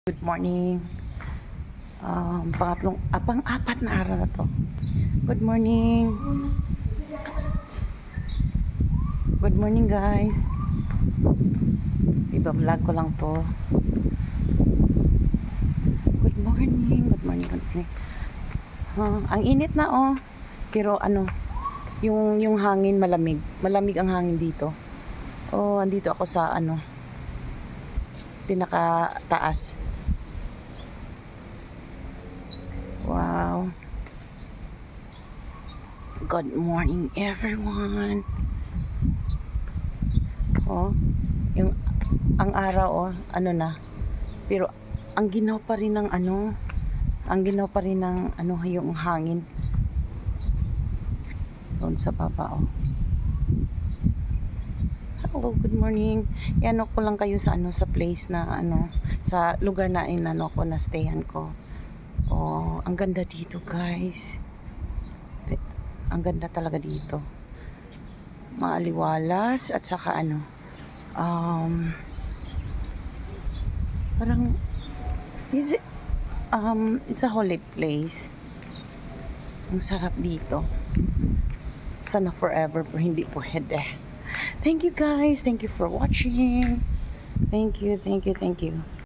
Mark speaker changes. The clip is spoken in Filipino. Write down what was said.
Speaker 1: Good morning. Pang-apat na araw na to. Good morning. Good morning guys. Iba-vlog ko lang to. Good morning. Good morning. Good morning. Ang init na oh. Pero yung hangin malamig. Malamig ang hangin dito. Oh, andito ako sa pinaka-taas. Wow. Good morning everyone. Oh, ang araw na. Pero ang ginaw pa rin ng yung hangin. Doon sa baba Hello, good morning. Yan ko lang kayo sa sa place na sa lugar na ko na stayan ko. Oh, ang ganda dito, guys. Ang ganda talaga dito. Maaliwalas at saka parang it's a holy place. Ang sarap dito. Sana forever pero hindi pwede. Thank you guys. Thank you for watching. Thank you.